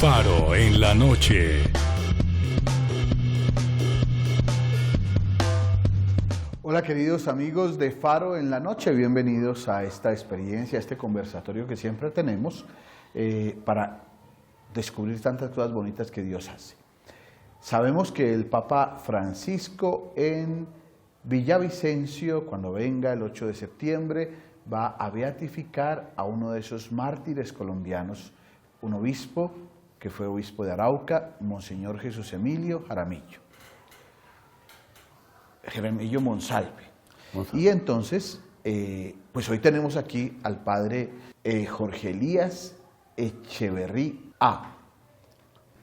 Faro en la noche. Hola queridos amigos de Faro en la noche, bienvenidos a esta experiencia, a este conversatorio que siempre tenemos para descubrir tantas cosas bonitas que Dios hace. Sabemos que el Papa Francisco en Villavicencio, cuando venga el 8 de septiembre, va a beatificar a uno de esos mártires colombianos, un obispo que fue obispo de Arauca, Monseñor Jesús Emilio Jaramillo Monsalve. Y entonces, pues hoy tenemos aquí al padre Jorge Elías Echeverry A.,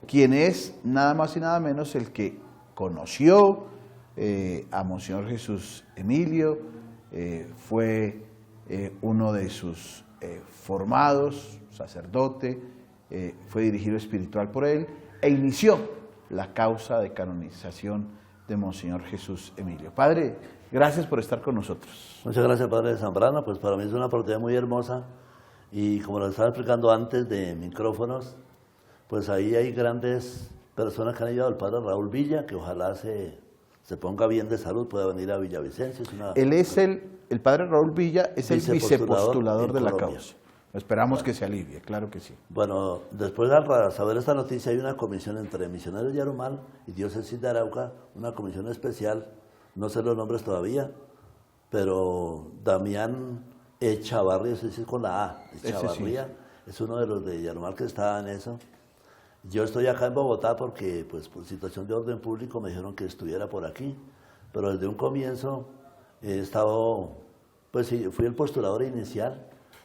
quien es nada más y nada menos el que conoció a Monseñor Jesús Emilio, fue uno de sus formados, sacerdote, fue dirigido espiritual por él e inició la causa de canonización de Monseñor Jesús Emilio. Padre, gracias por estar con nosotros. Muchas gracias, Padre Zambrano. Pues para mí es una oportunidad muy hermosa y como lo estaba explicando antes de micrófonos, pues ahí hay grandes personas que han ayudado. El Padre Raúl Villa, que ojalá se ponga bien de salud, pueda venir a Villavicencio. Él es el Padre Raúl Villa, es el vicepostulador de la causa. Esperamos que se alivie, claro que sí. Bueno, después de saber esta noticia hay una comisión entre Misioneros de Yarumal y Diócesis de Arauca, una comisión especial, no sé los nombres todavía, pero Damián Echavarría, ese sí es con la A, Echavarría, sí, es uno de los de Yarumal que estaba en eso. Yo estoy acá en Bogotá porque pues por situación de orden público me dijeron que estuviera por aquí, pero desde un comienzo he estado, pues sí, fui el postulador inicial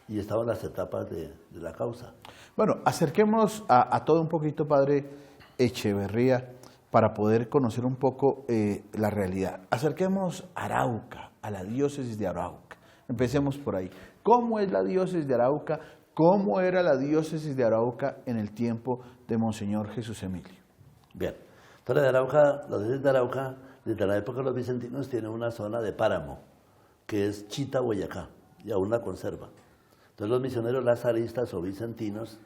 y estaba en las etapas de la causa. Bueno, acerquémonos a todo un poquito, padre Echeverría, para poder conocer un poco la realidad. Acerquémonos a Arauca, a la diócesis de Arauca. Empecemos por ahí. ¿Cómo es la diócesis de Arauca? ¿Cómo era la diócesis de Arauca en el tiempo de Monseñor Jesús Emilio? Bien, entonces la diócesis de Arauca, desde la época de los vicentinos, tiene una zona de páramo, que es Chita, Boyacá, y aún la conserva. Entonces los misioneros lazaristas o vicentinos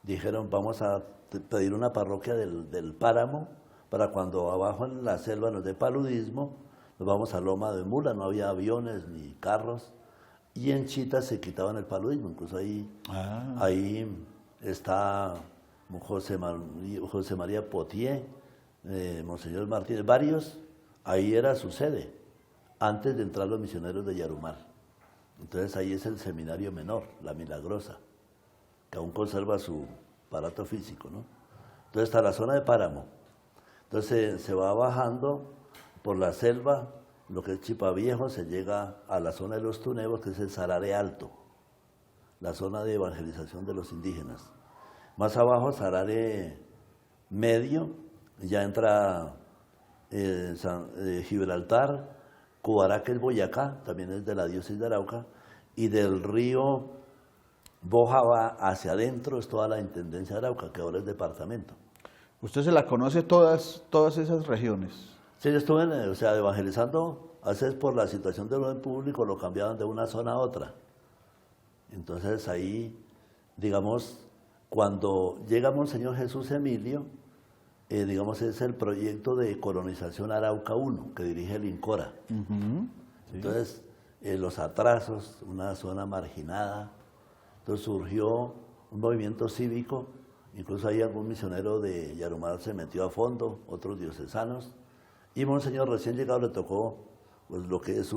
dijeron, vamos a pedir una parroquia del páramo para cuando abajo en la selva nos dé paludismo, nos vamos a Loma de Mula, no había aviones ni carros, y en Chita se quitaban el paludismo, incluso ahí está José María Potier, Monseñor Martínez, varios, ahí era su sede, antes de entrar los misioneros de Yarumal. Entonces ahí es el seminario menor, la Milagrosa, que aún conserva su aparato físico, ¿no? Entonces está la zona de páramo. Entonces se va bajando por la selva, lo que es Chipaviejo, se llega a la zona de los Tunebos, que es el Sarare Alto, la zona de evangelización de los indígenas. Más abajo, Sarare Medio, ya entra Gibraltar, Cubará, que es Boyacá, también es de la diócesis de Arauca, y del río Boja va hacia adentro, es toda la intendencia de Arauca, que ahora es departamento. ¿Usted se la conoce todas esas regiones? Sí, yo estuve evangelizando, a veces por la situación del orden público lo cambiaban de una zona a otra. Entonces ahí, digamos, cuando llega Monseñor Jesús Emilio, digamos, es el proyecto de colonización Arauca 1, que dirige el INCORA. Sí. Entonces, los atrasos, una zona marginada, entonces surgió un movimiento cívico, incluso ahí algún misionero de Yarumal se metió a fondo, otros diocesanos, y Monseñor recién llegado le tocó pues, lo que es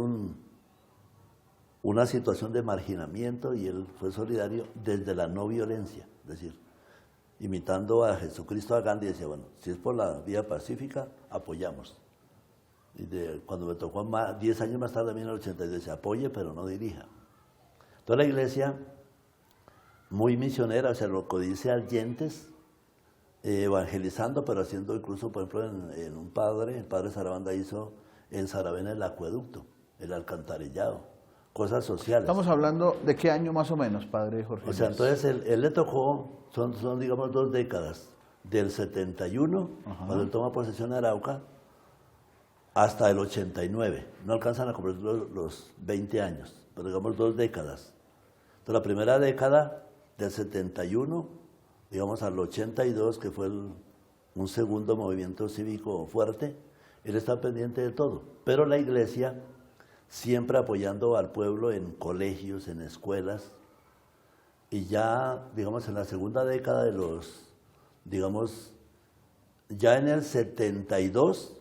una situación de marginamiento, y él fue solidario desde la no violencia, es decir, imitando a Jesucristo a Gandhi, decía, bueno, si es por la vía pacífica, apoyamos. Y cuando me tocó 10 años más tarde, en 1982, decía, apoye, pero no dirija. Entonces la iglesia, muy misionera, o sea, lo que dice Allentes, evangelizando, pero haciendo incluso, por ejemplo, en el padre Sarabanda hizo en Saravena el acueducto, el alcantarillado, cosas sociales. Estamos hablando de qué año más o menos, padre Jorge. O sea, entonces él le tocó, son digamos 2 décadas, del 71, cuando él toma posesión de Arauca, hasta el 89. No alcanzan a cumplir los 20 años, pero digamos 2 décadas. Entonces la primera década, del 71, digamos al 82, que fue un segundo movimiento cívico fuerte, él está pendiente de todo. Pero la iglesia, siempre apoyando al pueblo en colegios, en escuelas, y ya, digamos, en la segunda década de digamos, ya en el 72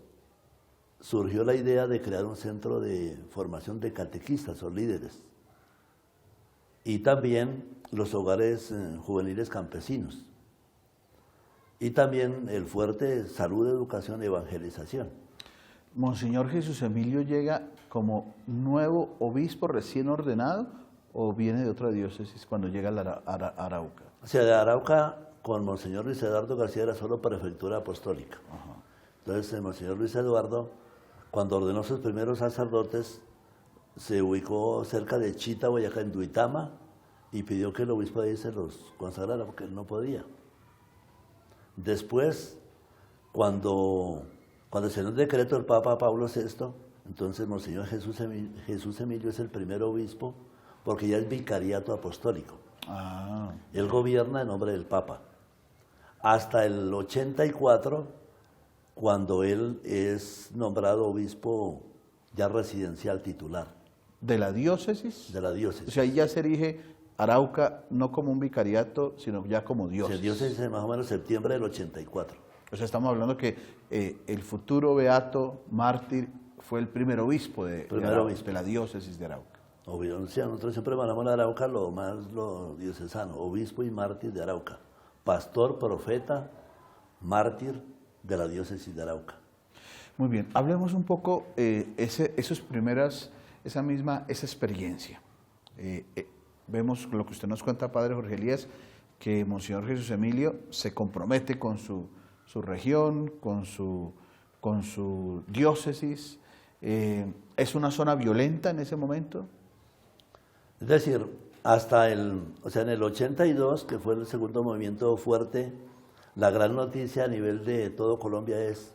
surgió la idea de crear un centro de formación de catequistas o líderes, y también los hogares juveniles campesinos, y también el fuerte salud, educación, evangelización. ¿Monseñor Jesús Emilio llega como nuevo obispo recién ordenado o viene de otra diócesis cuando llega a Arauca? O sea, de Arauca con Monseñor Luis Eduardo García era solo prefectura apostólica. Ajá. Entonces, el Monseñor Luis Eduardo, cuando ordenó sus primeros sacerdotes, se ubicó cerca de Chita, Boyacá, en Duitama, y pidió que el obispo de ahí se los consagrara porque él no podía. Después, cuando se dio el decreto del Papa Pablo VI, entonces Monseñor Jesús Emilio es el primer obispo porque ya es vicariato apostólico. Ah. Él gobierna en nombre del Papa. Hasta el 84, cuando él es nombrado obispo ya residencial titular. ¿De la diócesis? De la diócesis. O sea, ahí ya se erige Arauca no como un vicariato, sino ya como diócesis. Sí, diócesis es más o menos septiembre del 84. O sea, estamos hablando que el futuro beato mártir fue el primer obispo de la diócesis de Arauca. Obvio, o sea, nosotros siempre manejamos a Arauca lo diocesano, obispo y mártir de Arauca. Pastor, profeta, mártir de la diócesis de Arauca. Muy bien, hablemos un poco esa experiencia. Vemos lo que usted nos cuenta, Padre Jorge Elías, que Monseñor Jesús Emilio se compromete con su región, con su diócesis. ¿Es una zona violenta en ese momento? Es decir, en el 82, que fue el segundo movimiento fuerte, la gran noticia a nivel de todo Colombia es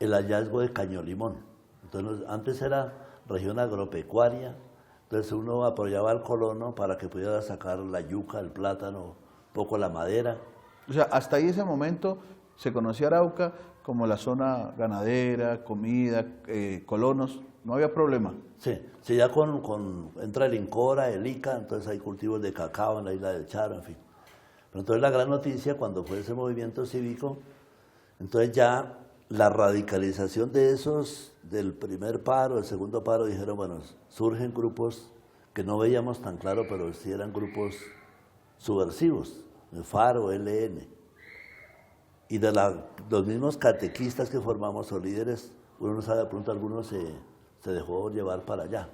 el hallazgo de Cañolimón. Entonces, antes era región agropecuaria, entonces uno apoyaba al colono para que pudiera sacar la yuca, el plátano, un poco la madera. O sea, hasta ahí ese momento se conocía Arauca como la zona ganadera, comida, colonos, no había problema. Sí, ya entra el Incora, el Ica, entonces hay cultivos de cacao en la isla del Charo, en fin. Pero entonces la gran noticia cuando fue ese movimiento cívico, entonces ya la radicalización de esos, del primer paro, del segundo paro, dijeron, bueno, surgen grupos que no veíamos tan claro, pero sí eran grupos subversivos, el Faro, LN. Y de los mismos catequistas que formamos o líderes, uno no sabe, de pronto algunos se dejó llevar para allá.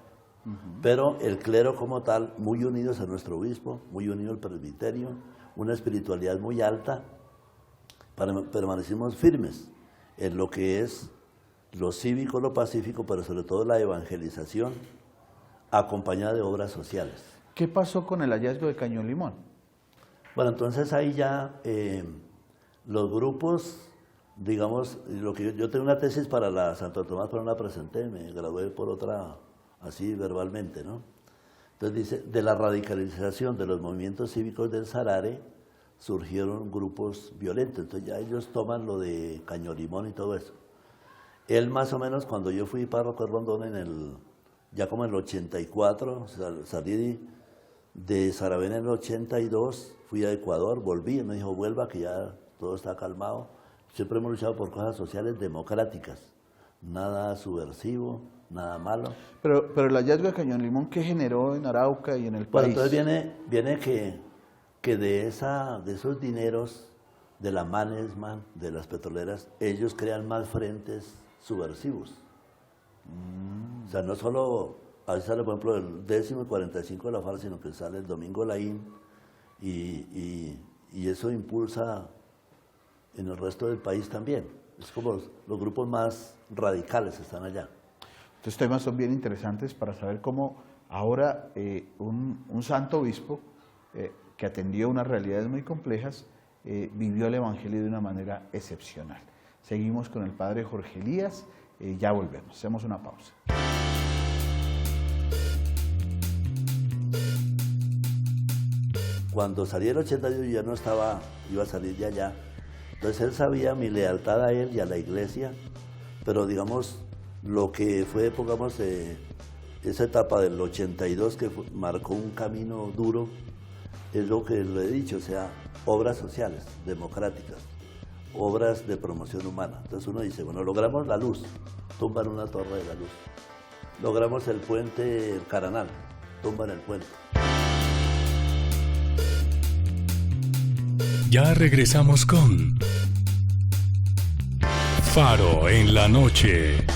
Pero el clero como tal, muy unidos a nuestro obispo, muy unido al presbiterio, una espiritualidad muy alta, permanecimos firmes en lo que es lo cívico, lo pacífico, pero sobre todo la evangelización, acompañada de obras sociales. ¿Qué pasó con el hallazgo de Cañolimón? Bueno, entonces ahí ya los grupos, digamos, yo tengo una tesis para la Santo Tomás, pero no la presenté, me gradué por otra, así verbalmente, ¿no? Entonces dice, de la radicalización de los movimientos cívicos del Sarare, surgieron grupos violentos, entonces ya ellos toman lo de Cañolimón y todo eso. Él más o menos, cuando yo fui párroco de Rondón, ya como en el 84, salí de Saravena en el 82, fui a Ecuador, volví, y me dijo, vuelva que ya todo está calmado. Siempre hemos luchado por cosas sociales democráticas, nada subversivo, nada malo. Pero el hallazgo de Cañolimón, ¿qué generó en Arauca y en el país? Bueno, entonces viene que de esos dineros de la Mannesmann, de las petroleras, ellos crean más frentes subversivos. O sea, no solo, a veces sale por ejemplo el 10º y 45 de la FARC, sino que sale el Domingo Laín, y eso impulsa en el resto del país también. Es como los grupos más radicales están allá. Estos temas son bien interesantes para saber cómo ahora un santo obispo que atendió unas realidades muy complejas, vivió el Evangelio de una manera excepcional. Seguimos con el Padre Jorge Elías, ya volvemos, hacemos una pausa. Cuando salí el 82 yo ya no estaba, iba a salir de allá. Entonces él sabía mi lealtad a él y a la iglesia, pero digamos, lo que fue, pongamos, esa etapa del 82 que marcó un camino duro, es lo que le he dicho, o sea, obras sociales, democráticas, obras de promoción humana. Entonces uno dice, bueno, logramos la luz, tumban una torre de la luz. Logramos el puente, el Caranal, tumban el puente. Ya regresamos con Faro en la noche.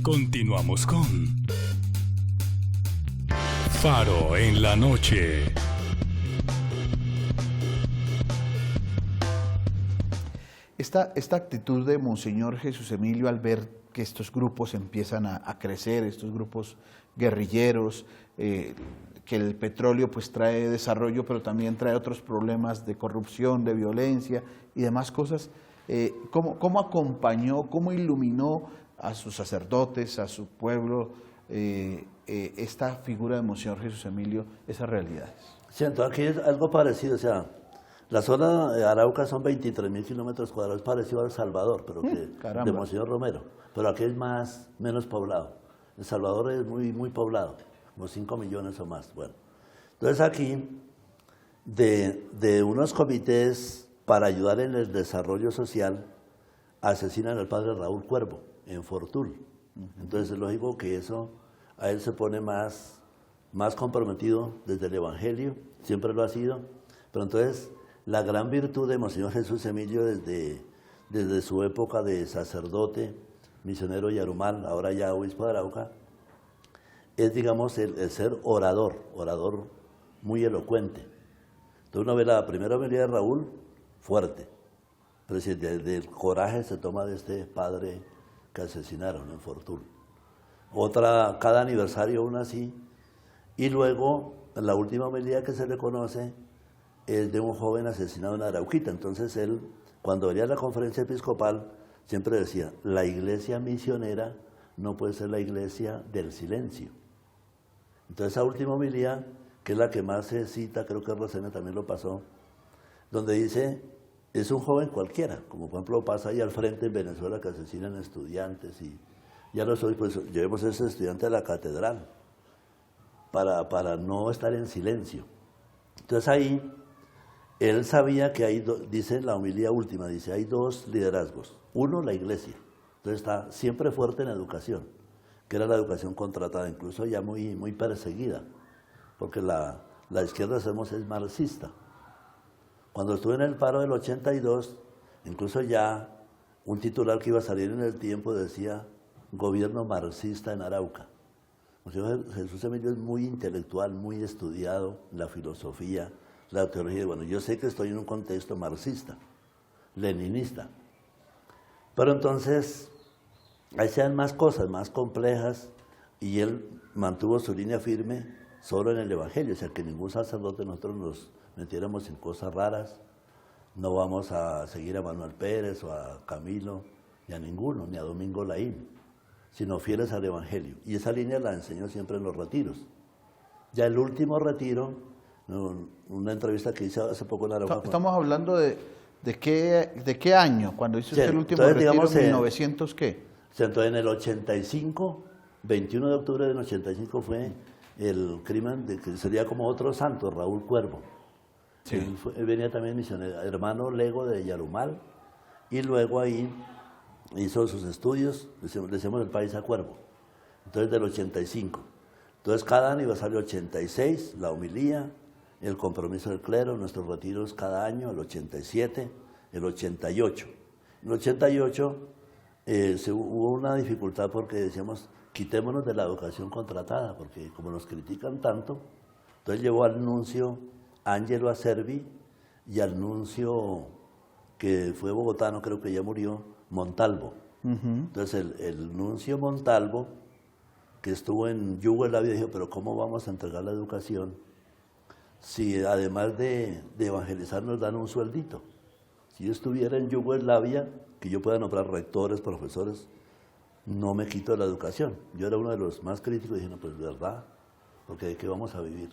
Continuamos con Faro en la noche. Esta actitud de Monseñor Jesús Emilio al ver que estos grupos empiezan a crecer, estos grupos guerrilleros, que el petróleo pues trae desarrollo, pero también trae otros problemas de corrupción, de violencia y demás cosas. ¿Cómo acompañó, cómo iluminó a sus sacerdotes, a su pueblo, esta figura de Monseñor Jesús Emilio, esas realidades? Sí, entonces aquí es algo parecido, o sea, la zona de Arauca son 23.000 kilómetros cuadrados, parecido a El Salvador, pero que de Monseñor Romero, pero aquí es menos poblado. El Salvador es muy poblado, como 5 millones o más. Bueno, entonces aquí, de unos comités para ayudar en el desarrollo social, asesinan al padre Raúl Cuervo en Fortul. Entonces es lógico que eso a él se pone más comprometido desde el Evangelio, siempre lo ha sido, pero entonces la gran virtud de Monseñor Jesús Emilio desde su época de sacerdote, misionero yarumal, ahora ya obispo de Arauca, es, digamos, el ser orador muy elocuente. Entonces uno ve la primera homilía de Raúl, fuerte, pero si del coraje se toma de este padre que asesinaron en Fortul. Otra, cada aniversario una así, y luego la última homilía que se le conoce es de un joven asesinado en Arauquita. Entonces él, cuando venía a la conferencia episcopal, siempre decía, la iglesia misionera no puede ser la iglesia del silencio. Entonces esa última homilía, que es la que más se cita, creo que Rosena también lo pasó, donde dice, es un joven cualquiera, como por ejemplo pasa ahí al frente en Venezuela que asesinan estudiantes y ya no soy, pues llevemos a ese estudiante a la catedral para no estar en silencio. Entonces ahí él sabía que hay, dice la homilía última, dice, hay dos liderazgos. Uno, la iglesia. Entonces está siempre fuerte en la educación, que era la educación contratada, incluso ya muy perseguida, porque la izquierda, sabemos, es marxista. Cuando estuve en el paro del 82, incluso ya un titular que iba a salir en el Tiempo decía, gobierno marxista en Arauca. Jesús Emilio es muy intelectual, muy estudiado, la filosofía, la teología. Bueno, yo sé que estoy en un contexto marxista, leninista, pero entonces ahí se dan más cosas, más complejas, y él mantuvo su línea firme solo en el Evangelio, o sea, que ningún sacerdote nosotros nos metiéramos en cosas raras, no vamos a seguir a Manuel Pérez o a Camilo, ni a ninguno, ni a Domingo Laín, sino fieles al Evangelio. Y esa línea la enseñó siempre en los retiros. Ya el último retiro, una entrevista que hice hace poco en Arauca. Estamos hablando de qué año, cuando hizo usted el último retiro, digamos, ¿en 1900 qué? Entonces en el 85, 21 de octubre del 85 fue el crimen de que sería como otro santo, Raúl Cuervo. Sí. Él venía también misionero, hermano lego de Yarumal, y luego ahí hizo sus estudios, decimos el país a Cuervo, entonces del 85. Entonces cada aniversario 86, la homilía, el compromiso del clero, nuestros retiros cada año, el 87, el 88. En el 88 hubo una dificultad porque decíamos, quitémonos de la educación contratada, porque como nos critican tanto, entonces llevó al nuncio Ángelo Acerbi y al nuncio que fue bogotano, creo que ya murió, Montalvo. Entonces el nuncio Montalvo, que estuvo en Yugoslavia, dijo, pero ¿cómo vamos a entregar la educación si además de evangelizar nos dan un sueldito? O Si yo estuviera en Yugoslavia, que yo pueda nombrar rectores, profesores, no me quito de la educación. Yo era uno de los más críticos y dije, no, pues verdad, porque ¿de qué vamos a vivir?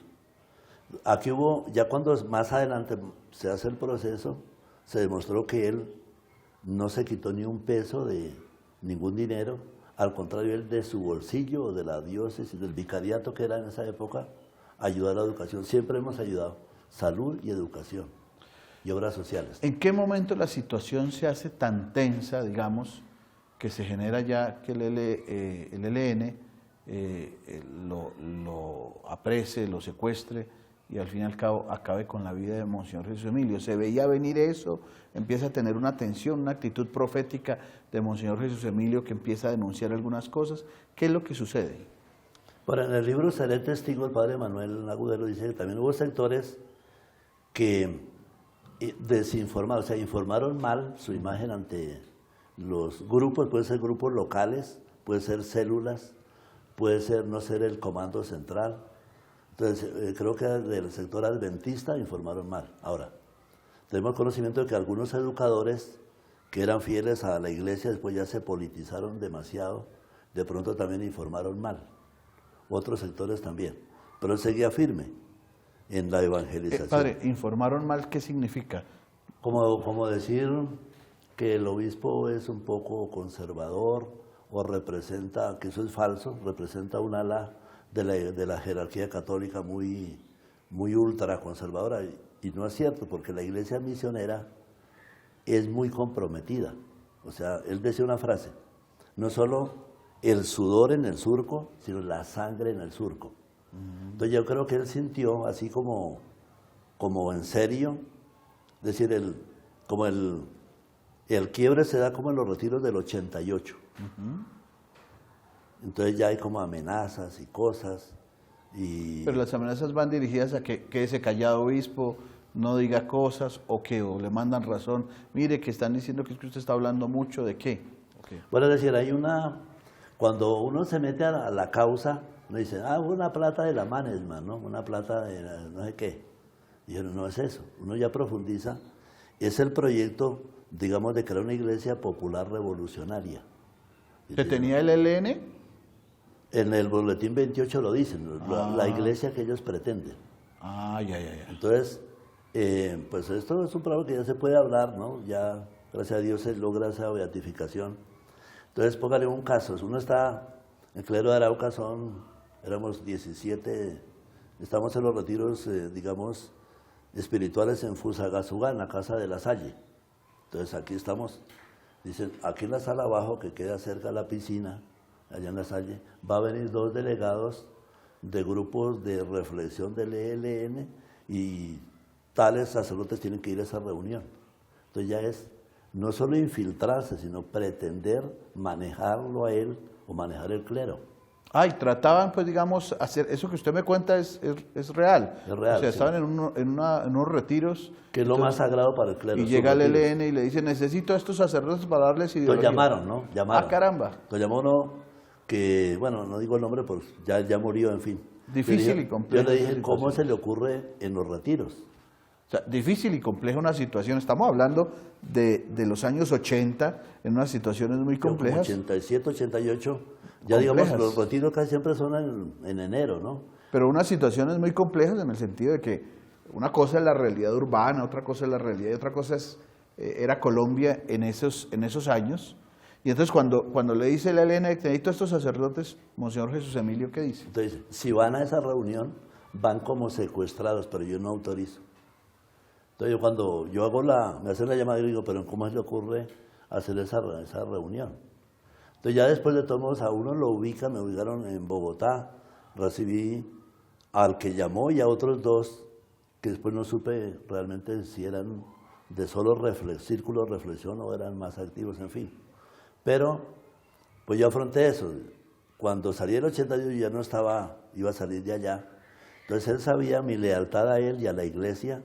Aquí hubo, ya cuando más adelante se hace el proceso, se demostró que él no se quitó ni un peso de ningún dinero, al contrario, él de su bolsillo, o de la diócesis, del vicariato que era en esa época, ayudó a la educación. Siempre hemos ayudado, salud y educación, y obras sociales. ¿En qué momento la situación se hace tan tensa, digamos, que se genera ya que el ELN lo aprese, lo secuestre y al fin y al cabo acabe con la vida de Monseñor Jesús Emilio? ¿Se veía venir eso? ¿Empieza a tener una tensión, una actitud profética de Monseñor Jesús Emilio que empieza a denunciar algunas cosas? ¿Qué es lo que sucede? Bueno, en el libro Seré Testigo, el padre Manuel Agudelo dice que también hubo sectores que desinformaron, o sea, informaron mal su imagen ante los grupos, pueden ser grupos locales, pueden ser células, puede ser no ser el comando central. Entonces, creo que del sector adventista informaron mal. Ahora, tenemos conocimiento de que algunos educadores que eran fieles a la iglesia después ya se politizaron demasiado, de pronto también informaron mal. Otros sectores también. Pero él seguía firme en la evangelización. Padre, ¿informaron mal qué significa? Como decir que el obispo es un poco conservador o representa, que eso es falso, representa un ala de la jerarquía católica muy ultraconservadora, y no es cierto, porque la iglesia misionera es muy comprometida. O sea, él decía una frase, no solo el sudor en el surco, sino la sangre en el surco. Entonces yo creo que él sintió, así como en serio, es decir, el quiebre se da como en los retiros del 88. Entonces ya hay como amenazas y cosas. Pero las amenazas van dirigidas a que quédese callado, obispo, no diga cosas, o le mandan razón. Mire, que están diciendo que es que usted está hablando mucho, ¿de qué? Okay. Bueno, es decir, cuando uno se mete a la causa, uno dice, una plata de la Mannesmann, ¿no? Una plata de no sé qué. Y no es eso, uno ya profundiza. Es el proyecto, digamos, de crear una iglesia popular revolucionaria. ¿Que tenía el ELN? En el boletín 28 lo dicen, la iglesia que ellos pretenden. Ya. Entonces, pues esto es un problema que ya se puede hablar, ¿no? Ya, gracias a Dios, se logra esa beatificación. Entonces, póngale un caso. Uno está, en el clero de Arauca éramos 17, estamos en los retiros, digamos, espirituales en Fusagasugá, en la casa de la Salle. Entonces, aquí estamos, dicen, aquí en la sala abajo, que queda cerca de la piscina, allá en la Salle, va a venir 2 delegados de grupos de reflexión del ELN y tales sacerdotes tienen que ir a esa reunión. Entonces ya es no solo infiltrarse, sino pretender manejarlo a él o manejar el clero. Y trataban, pues, digamos, hacer eso que usted me cuenta es real. Es real, o sea, sí. estaban en unos retiros. Que es lo más sagrado para el clero. Y llega el ELN y le dice, necesito a estos sacerdotes para darles ideología. Entonces llamaron, ¿no? Llamaron. Caramba. Entonces llamó uno que, bueno, no digo el nombre, pues ya murió, en fin. Difícil y complejo. Yo le dije, ¿cómo se le ocurre en los retiros? O sea, difícil y compleja una situación. Estamos hablando de los años 80, en unas situaciones muy complejas. 87, 88, ya digamos, los retiros casi siempre son en enero, ¿no? Pero unas situaciones muy complejas en el sentido de que una cosa es la realidad urbana, otra cosa es la realidad y otra cosa era Colombia en esos años. Y entonces cuando le dice la Elena, necesito a estos sacerdotes, Monseñor Jesús Emilio, ¿qué dice? Entonces, si van a esa reunión, van como secuestrados, pero yo no autorizo. Entonces cuando yo me hacen la llamada y digo, pero ¿cómo se le ocurre hacer esa reunión? Entonces ya después de todos a uno me ubicaron en Bogotá, recibí al que llamó y a otros 2, que después no supe realmente si eran de solo círculo de reflexión o eran más activos, en fin. Pero, pues yo afronté eso. Cuando salí el 82 yo ya no iba a salir de allá. Entonces él sabía mi lealtad a él y a la iglesia,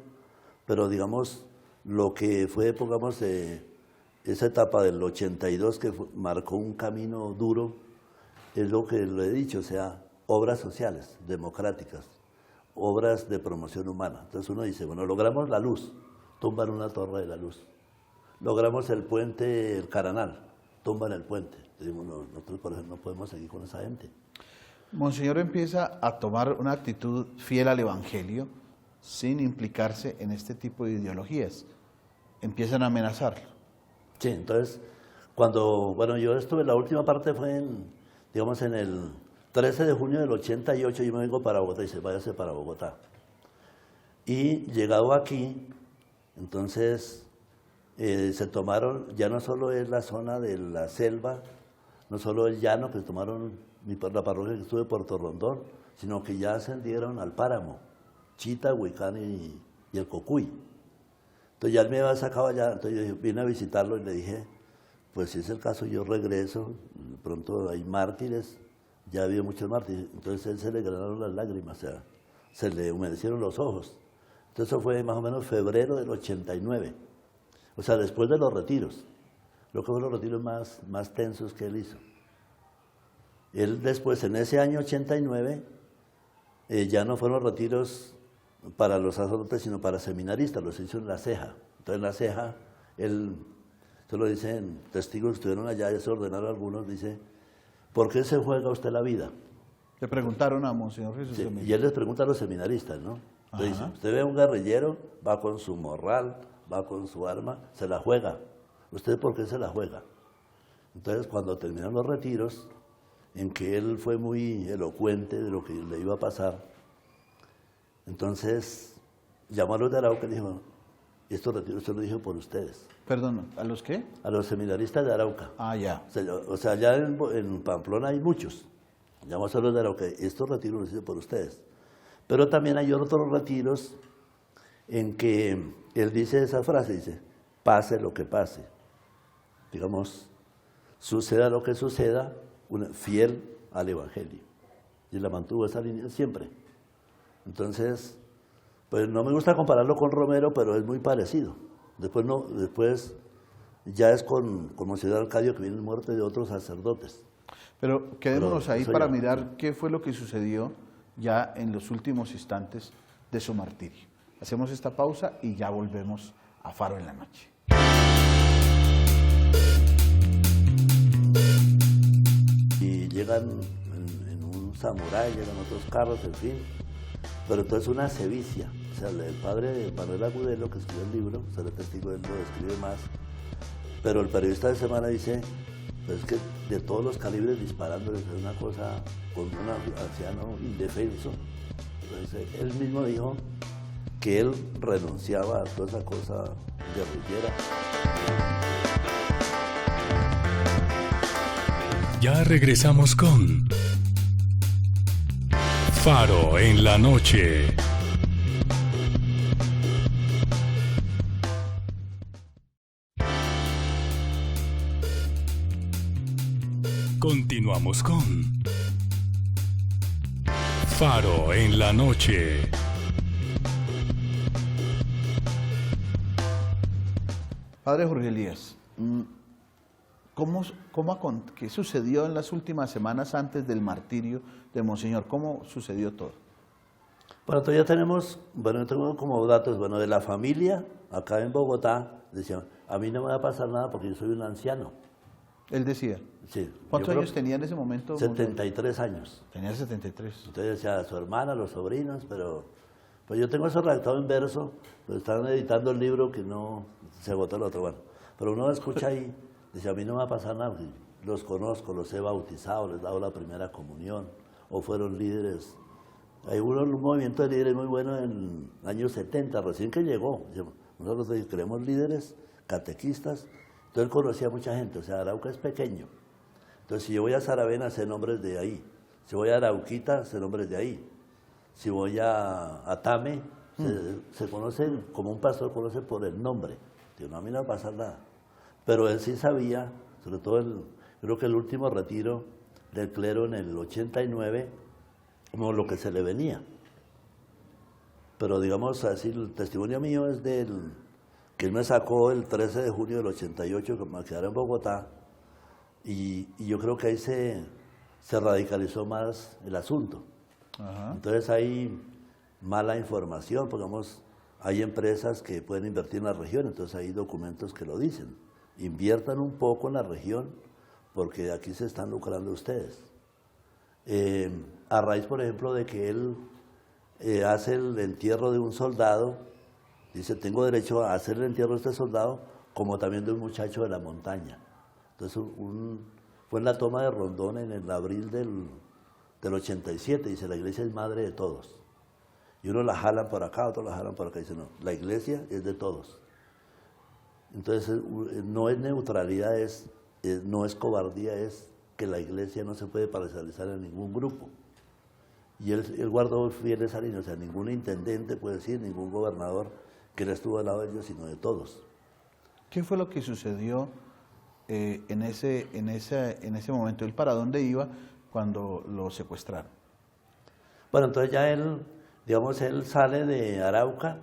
pero digamos, lo que fue, pongamos, esa etapa del 82 que marcó un camino duro, es lo que le he dicho, o sea, obras sociales, democráticas, obras de promoción humana. Entonces uno dice, bueno, logramos la luz, tumban una torre de la luz. logramos el puente, el Caranal, tumban el puente. Decimos, nosotros por ejemplo no podemos seguir con esa gente. Monseñor empieza a tomar una actitud fiel al Evangelio sin implicarse en este tipo de ideologías. Empiezan a amenazarlo. Sí, entonces, bueno, yo estuve, la última parte fue digamos, en el 13 de junio del 88, yo me vengo para Bogotá y dice, váyase para Bogotá. Y llegado aquí, entonces se tomaron, ya no solo es la zona de la selva, no solo el llano, que tomaron la parroquia que estuve en Puerto Rondón, sino que ya ascendieron al páramo, Chita, Huicán y el Cocuy. Entonces ya él me había sacado allá, entonces yo vine a visitarlo y le dije, pues si es el caso yo regreso, pronto hay mártires, ya ha habido muchos mártires, entonces a él se le granaron las lágrimas, o sea, se le humedecieron los ojos. Entonces eso fue más o menos febrero del 89, o sea, después de los retiros, lo que fueron los retiros más tensos que él hizo. Él después, en ese año 89, ya no fueron retiros para los sacerdotes, sino para seminaristas, los hizo en La Ceja. Entonces en La Ceja, esto lo dicen testigos que estuvieron allá, ya se ordenaron algunos, dice, ¿por qué se juega usted la vida? Le preguntaron a Monseñor Jesús. Sí, y él les pregunta a los seminaristas, ¿no? Entonces dice, usted ve a un guerrillero, va con su morral, va con su arma, se la juega. ¿Usted por qué se la juega? Entonces cuando terminaron los retiros, en que él fue muy elocuente de lo que le iba a pasar, entonces llamó a los de Arauca y dijo, estos retiros se lo dije por ustedes. Perdón, ¿a los qué? A los seminaristas de Arauca. Ah, ya. O sea, ya en Pamplona hay muchos. Llamó a los de Arauca, estos retiros los hice por ustedes. Pero también hay otros retiros en que él dice esa frase, dice, pase lo que pase. Digamos, suceda lo que suceda, fiel al Evangelio. Y la mantuvo esa línea siempre. Entonces, pues no me gusta compararlo con Romero, pero es muy parecido. Después ya es con Monseñor Arcadio, que viene muerto, de otros sacerdotes. Pero quedémonos ahí para mirar qué fue lo que sucedió ya en los últimos instantes de su martirio. Hacemos esta pausa y ya volvemos a Faro en la Noche. Y llegan en un samurái, llegan otros carros, en fin. Pero entonces una sevicia. O sea, el padre Manuel Agudelo, que escribió el libro, será testigo, él lo describe más. Pero el periodista de Semana dice, pues es que de todos los calibres disparándoles es una cosa con un anciano indefenso. Entonces él mismo dijo que él renunciaba a toda esa cosa guerrillera. Ya regresamos con Faro en la Noche. Continuamos con Faro en la Noche. Padre Jorge Elías, ¿qué sucedió en las últimas semanas antes del martirio de Monseñor? ¿Cómo sucedió todo? Bueno, todavía tenemos, yo tengo como datos, de la familia, acá en Bogotá, decían, a mí no me va a pasar nada porque yo soy un anciano. Él decía. Sí. ¿Cuántos años tenía en ese momento? 73 años. Tenía 73. Entonces decía, su hermana, los sobrinos, pero pues yo tengo eso redactado en verso, pero estaban editando el libro que no, se agotó el otro, pero uno escucha ahí, dice, a mí no me va a pasar nada, los conozco, los he bautizado, les he dado la primera comunión, o fueron líderes. Hay un movimiento de líderes muy bueno en los años 70, recién que llegó. Nosotros creemos líderes, catequistas, entonces él conocía a mucha gente, o sea, Arauca es pequeño. Entonces si yo voy a Saravena, sé nombres de ahí. Si voy a Arauquita, sé nombres de ahí. Si voy a Tame, se conocen, como un pastor conoce por el nombre. Digo, no, a mí no va a pasar nada. Pero él sí sabía, sobre todo creo que el último retiro del clero en el 89, como lo que se le venía. Pero digamos así, el testimonio mío es que él me sacó el 13 de junio del 88, que me quedara en Bogotá, y yo creo que ahí se radicalizó más el asunto. Ajá. Entonces hay mala información, digamos, hay empresas que pueden invertir en la región, entonces hay documentos que lo dicen. Inviertan un poco en la región, porque aquí se están lucrando ustedes. A raíz, por ejemplo, de que él hace el entierro de un soldado, dice, tengo derecho a hacer el entierro de este soldado, como también de un muchacho de la montaña. Entonces, fue en la toma de Rondón en el abril del 87, dice, la iglesia es madre de todos. Y uno la jalan por acá, otros la jalan por acá, dice, no, la iglesia es de todos. Entonces, no es neutralidad, no es cobardía, es que la iglesia no se puede parcializar en ningún grupo. Y él guardó fiel esa línea, o sea, ningún intendente puede decir, ningún gobernador que él estuvo al lado de ellos, sino de todos. ¿Qué fue lo que sucedió en ese momento? ¿Él para dónde iba cuando lo secuestraron? Bueno, entonces ya él, digamos, él sale de Arauca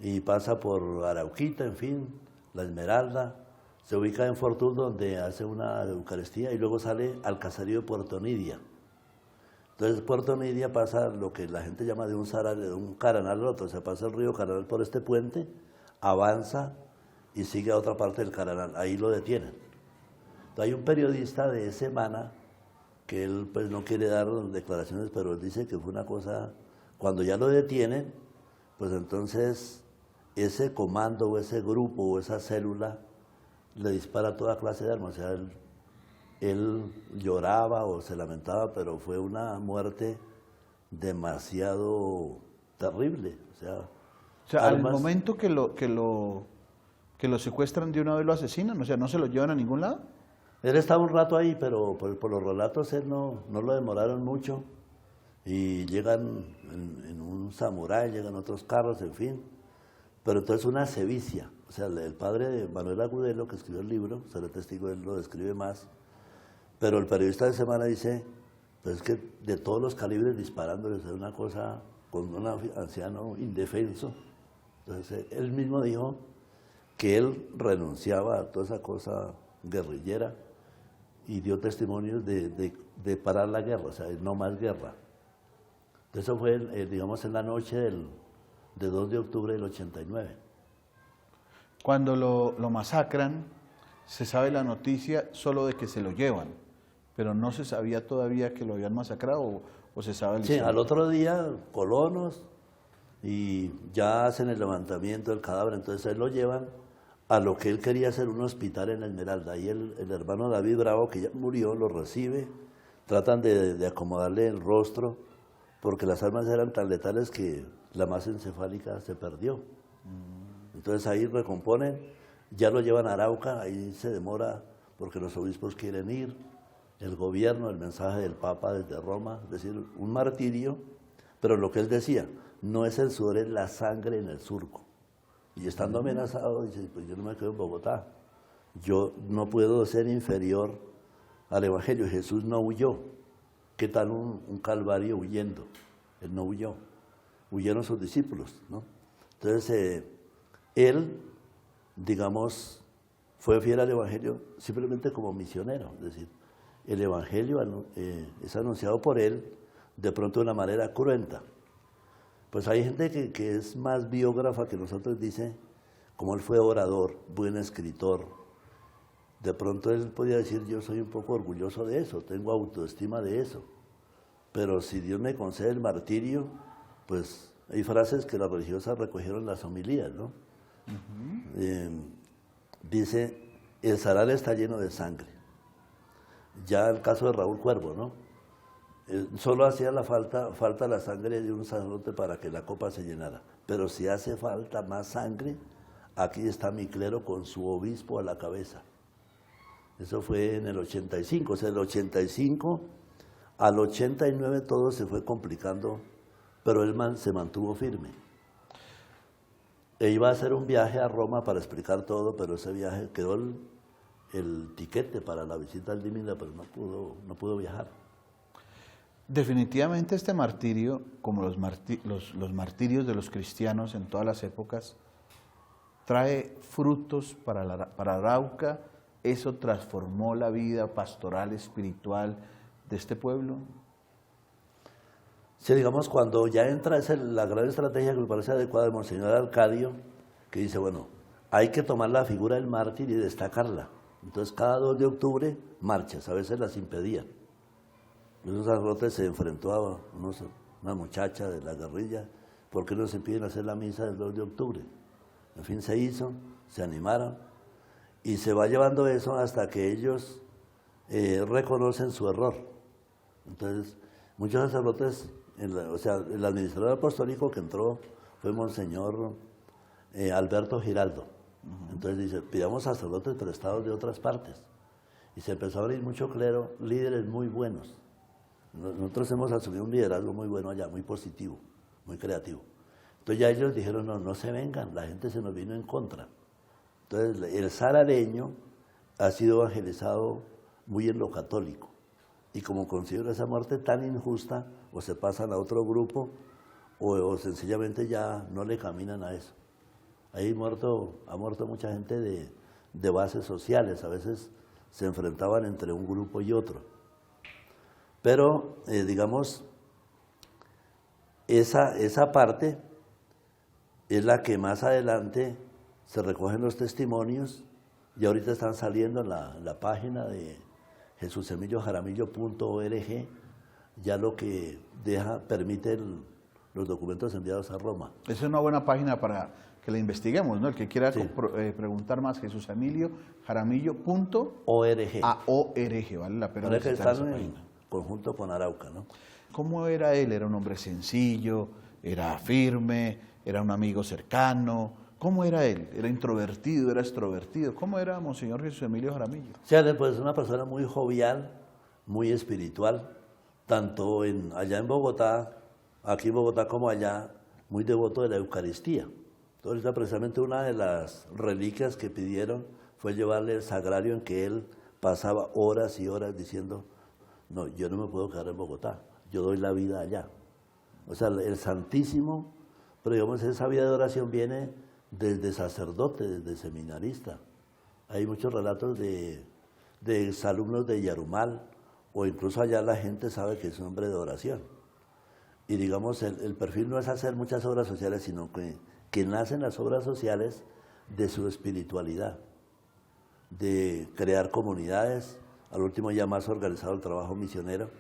y pasa por Arauquita, en fin, La Esmeralda, se ubica en Fortul donde hace una Eucaristía y luego sale al caserío de Puerto Nidia. Entonces Puerto Nidia pasa lo que la gente llama de un caranal al otro, o sea, pasa el río Caranal por este puente, avanza y sigue a otra parte del Caranal, ahí lo detienen. Entonces hay un periodista de Semana que él pues no quiere dar declaraciones, pero él dice que fue una cosa, cuando ya lo detienen, pues entonces ese comando o ese grupo o esa célula le dispara toda clase de armas, o sea, él lloraba o se lamentaba, pero fue una muerte demasiado terrible. O sea, al momento que lo secuestran de una vez lo asesinan, o sea, ¿no se lo llevan a ningún lado? Él estaba un rato ahí, pero por los relatos él no lo demoraron mucho y llegan en un samurái, llegan otros carros, en fin. Pero entonces una sevicia, o sea, el padre de Manuel Agudelo, que escribió el libro, seré testigo, él lo describe más, pero el periodista de Semana dice, pues es que de todos los calibres disparándoles, es una cosa con un anciano indefenso. Entonces él mismo dijo que él renunciaba a toda esa cosa guerrillera y dio testimonios de parar la guerra, o sea, no más guerra. Entonces eso fue, digamos, en la noche de 2 de octubre del 89. Cuando lo masacran, se sabe la noticia solo de que se lo llevan, pero no se sabía todavía que lo habían masacrado o se sabe el Sí, al otro día, colonos, y ya hacen el levantamiento del cadáver, entonces él lo llevan a lo que él quería hacer, un hospital en La Esmeralda. Y el hermano David Bravo, que ya murió, lo recibe, tratan de acomodarle el rostro, porque las armas eran tan letales que la masa encefálica se perdió. Entonces ahí recomponen, ya lo llevan a Arauca, ahí se demora porque los obispos quieren ir, el gobierno, el mensaje del Papa desde Roma, es decir, un martirio, pero lo que él decía, no es el sudor, es la sangre en el surco. Y estando amenazado, dice, pues yo no me quedo en Bogotá, yo no puedo ser inferior al Evangelio, Jesús no huyó. ¿Qué tal un calvario huyendo? Él no huyó, huyeron sus discípulos, ¿no? Entonces, él, digamos, fue fiel al Evangelio simplemente como misionero, es decir, el Evangelio es anunciado por él de pronto de una manera cruenta. Pues hay gente que es más biógrafa que nosotros, dice, como él fue orador, buen escritor, de pronto él podía decir, yo soy un poco orgulloso de eso, tengo autoestima de eso, pero si Dios me concede el martirio, pues hay frases que las religiosas recogieron en las homilías, ¿no? Dice, el zaral está lleno de sangre. Ya el caso de Raúl Cuervo, ¿no? Solo hacía falta la sangre de un sacerdote para que la copa se llenara, pero si hace falta más sangre, aquí está mi clero con su obispo a la cabeza. Eso fue en el 85, o sea, del 85 al 89 todo se fue complicando, pero él se mantuvo firme. E iba a hacer un viaje a Roma para explicar todo, pero ese viaje quedó el tiquete para la visita al Dímida, pero no pudo viajar. Definitivamente este martirio, como los martirios de los cristianos en todas las épocas, trae frutos para Arauca. ¿Eso transformó la vida pastoral, espiritual de este pueblo? Sí, digamos, cuando ya entra esa la gran estrategia que me parece adecuada de Monseñor Arcadio, que dice, bueno, hay que tomar la figura del mártir y destacarla. Entonces, cada 2 de octubre, marchas, a veces las impedían. Esos sacerdotes se enfrentó a una muchacha de la guerrilla, ¿por qué no se impiden hacer la misa del 2 de octubre? En fin, se hizo, se animaron, y se va llevando eso hasta que ellos reconocen su error. Entonces, muchos sacerdotes, o sea, el administrador apostólico que entró fue Monseñor Alberto Giraldo. Entonces dice, pidamos sacerdotes prestados de otras partes. Y se empezó a abrir mucho clero, líderes muy buenos. Nosotros hemos asumido un liderazgo muy bueno allá, muy positivo, muy creativo. Entonces ya ellos dijeron, no, no se vengan, la gente se nos vino en contra. Entonces el sarareño ha sido evangelizado muy en lo católico. Y como considera esa muerte tan injusta, o se pasan a otro grupo, o sencillamente ya no le caminan a eso. Ahí ha muerto mucha gente de bases sociales, a veces se enfrentaban entre un grupo y otro. Pero, digamos, esa parte es la que más adelante se recogen los testimonios, y ahorita están saliendo en la página de jesusemiliojaramillo.org, ya lo que permite los documentos enviados a Roma. Esa es una buena página para que la investiguemos, ¿no? El que quiera preguntar más, jesusemiliojaramillo.org, vale la pena visitar esa página. En conjunto con Arauca, ¿no? ¿Cómo era él? ¿Era un hombre sencillo? ¿Era firme? ¿Era un amigo cercano? ¿Cómo era él? ¿Era introvertido? ¿Era extrovertido? ¿Cómo era Monseñor Jesús Emilio Jaramillo? O sea, pues una persona muy jovial, muy espiritual, tanto allá en Bogotá, aquí en Bogotá como allá, muy devoto de la Eucaristía. Entonces, precisamente una de las reliquias que pidieron fue llevarle el sagrario en que él pasaba horas y horas diciendo, no, yo no me puedo quedar en Bogotá, yo doy la vida allá. O sea, el Santísimo, pero digamos, esa vida de oración viene desde sacerdote, desde seminarista. Hay muchos relatos de exalumnos de Yarumal, o incluso allá la gente sabe que es un hombre de oración. Y digamos, el perfil no es hacer muchas obras sociales, sino que nacen las obras sociales de su espiritualidad, de crear comunidades, al último ya más organizado el trabajo misionero,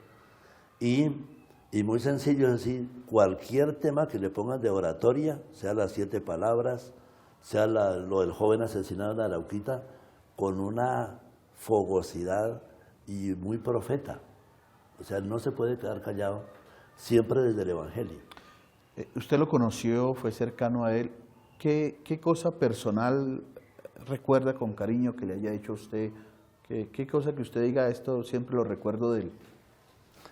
y muy sencillo, es decir, cualquier tema que le pongan de oratoria, sea las 7 palabras, sea lo del joven asesinado en Arauquita, con una fogosidad y muy profeta. O sea, no se puede quedar callado, siempre desde el Evangelio. Usted lo conoció, fue cercano a él. ¿Qué cosa personal recuerda con cariño que le haya hecho a usted? ¿Qué cosa que usted diga, esto siempre lo recuerdo de él?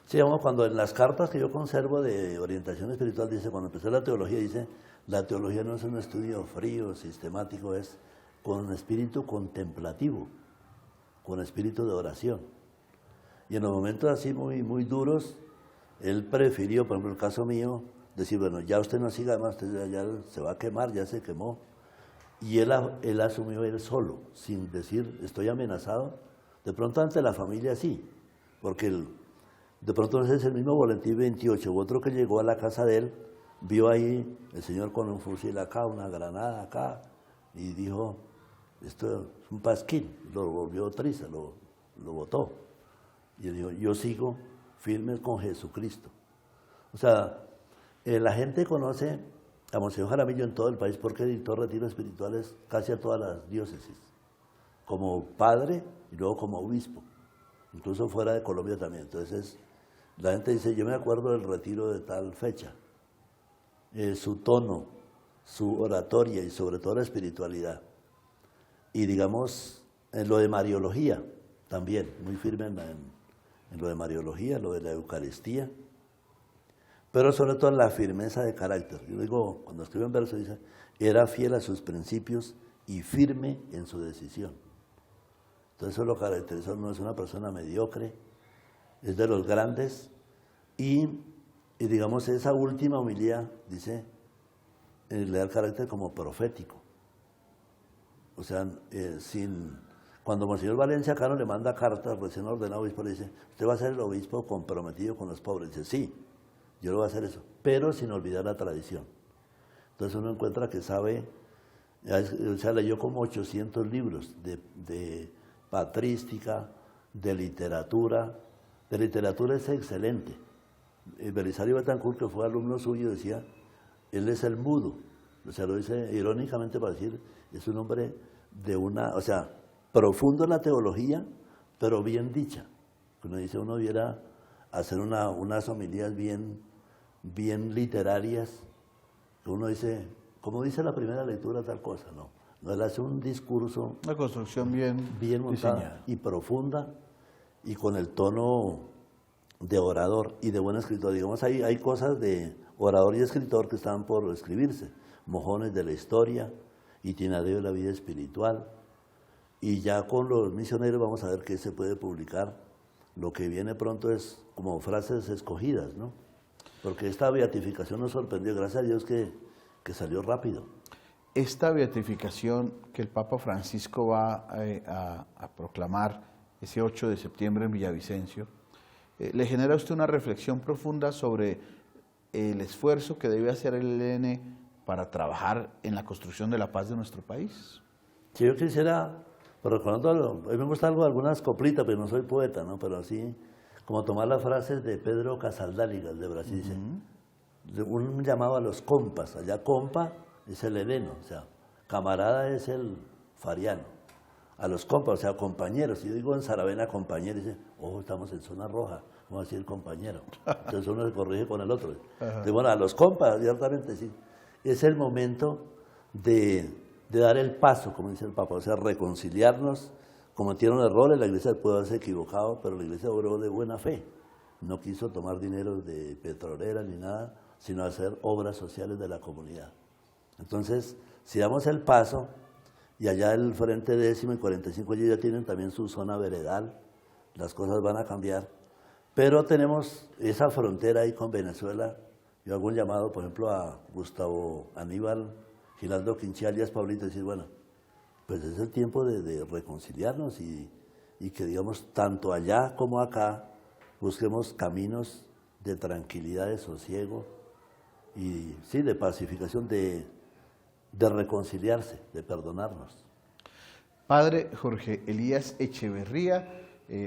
Sí, digamos, cuando en las cartas que yo conservo de orientación espiritual dice, cuando empecé la teología, dice, la teología no es un estudio frío, sistemático, es con espíritu contemplativo, con espíritu de oración. Y en los momentos así muy, muy duros, él prefirió, por ejemplo, el caso mío, decir, bueno, ya usted no siga más, usted ya se va a quemar, ya se quemó. Y él asumió él solo, sin decir, estoy amenazado. De pronto ante la familia sí, porque de pronto no sé si es el mismo Valentín 28 u otro que llegó a la casa de él, vio ahí el señor con un fusil acá, una granada acá, y dijo, esto es un pasquín, lo volvió triza, lo botó. Y él dijo, yo sigo firme con Jesucristo. O sea, la gente conoce a Monseñor Jaramillo en todo el país porque dictó retiros espirituales casi a todas las diócesis, como padre y luego como obispo, incluso fuera de Colombia también. Entonces, la gente dice, yo me acuerdo del retiro de tal fecha, su tono, su oratoria y sobre todo la espiritualidad. Y digamos, en lo de Mariología también, muy firme en lo de Mariología, lo de la Eucaristía, pero sobre todo en la firmeza de carácter. Yo digo, cuando escribo en verso, dice, era fiel a sus principios y firme en su decisión. Entonces eso lo caracteriza, no es una persona mediocre, es de los grandes, y digamos, esa última homilía, dice, le da el carácter como profético. O sea, cuando Monseñor Valencia Cano le manda cartas, recién ordenado obispo, le dice, usted va a ser el obispo comprometido con los pobres. Dice, sí, yo no voy a hacer eso, pero sin olvidar la tradición. Entonces uno encuentra que sabe, o sea, leyó como 800 libros de patrística, de literatura. De literatura es excelente. Belisario Betancourt, que fue alumno suyo, decía, él es el mudo. O sea, lo dice irónicamente para decir, es un hombre de una, o sea, profundo en la teología, pero bien dicha. Uno dice, uno viera hacer unas homilías bien literarias, que uno dice, como dice la primera lectura, tal cosa, no. No, él hace un discurso. Una construcción bien montada diseñada y profunda, y con el tono de orador y de buen escritor. Digamos, hay cosas de orador y escritor que están por escribirse. Mojones de la historia, Itinerario de la vida espiritual. Y ya con los misioneros vamos a ver qué se puede publicar. Lo que viene pronto es como frases escogidas, ¿no? Porque esta beatificación nos sorprendió, gracias a Dios que salió rápido. Esta beatificación que el Papa Francisco va a proclamar ese 8 de septiembre en Villavicencio, ¿le genera a usted una reflexión profunda sobre el esfuerzo que debe hacer el ELN para trabajar en la construcción de la paz de nuestro país? Si yo quisiera, pero recordando, a mí me gusta algunas coplitas, pero no soy poeta, ¿no? Pero así, como tomar las frases de Pedro Casaldáliga, el de Brasil, dice, un llamado a los compas, allá compa es el heleno, o sea, camarada es el fariano, a los compas, o sea, compañeros. Si yo digo en Saravena compañero, dice, oh, estamos en zona roja, vamos a decir compañero. Entonces uno se corrige con el otro. Entonces, bueno, a los compas, ciertamente sí. Es el momento de dar el paso, como dice el Papa, o sea, reconciliarnos. Cometieron errores, la Iglesia puede haberse equivocado, pero la Iglesia obró de buena fe. No quiso tomar dinero de petrolera ni nada, sino hacer obras sociales de la comunidad. Entonces, si damos el paso, y allá el Frente Décimo y 45 ya tienen también su zona veredal, las cosas van a cambiar, pero tenemos esa frontera ahí con Venezuela. Yo hago un llamado, por ejemplo, a Gustavo Aníbal Giraldo Quinchí, alias Pablito, y decir, bueno, pues es el tiempo de reconciliarnos y que, digamos, tanto allá como acá, busquemos caminos de tranquilidad, de sosiego y, sí, de pacificación, de reconciliarse, de perdonarnos. Padre Jorge Elías Echeverría,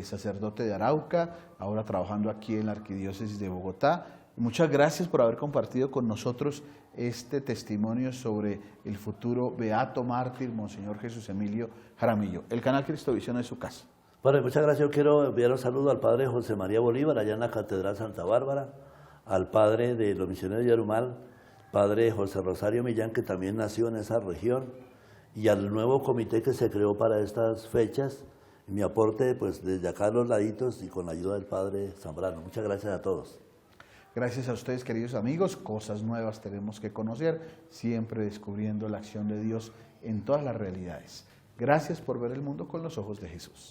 sacerdote de Arauca, ahora trabajando aquí en la Arquidiócesis de Bogotá. Muchas gracias por haber compartido con nosotros este testimonio sobre el futuro beato mártir, Monseñor Jesús Emilio Jaramillo. El canal Cristovisión es su casa. Bueno, muchas gracias. Yo quiero enviar un saludo al Padre José María Bolívar, allá en la Catedral Santa Bárbara, al Padre de los Misioneros de Yarumal, Padre José Rosario Millán, que también nació en esa región, y al nuevo comité que se creó para estas fechas. Mi aporte, pues, desde acá a los laditos y con la ayuda del Padre Zambrano. Muchas gracias a todos. Gracias a ustedes, queridos amigos. Cosas nuevas tenemos que conocer, siempre descubriendo la acción de Dios en todas las realidades. Gracias por ver el mundo con los ojos de Jesús.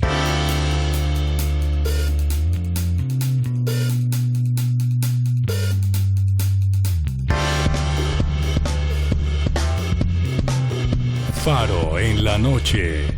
Faro en la noche.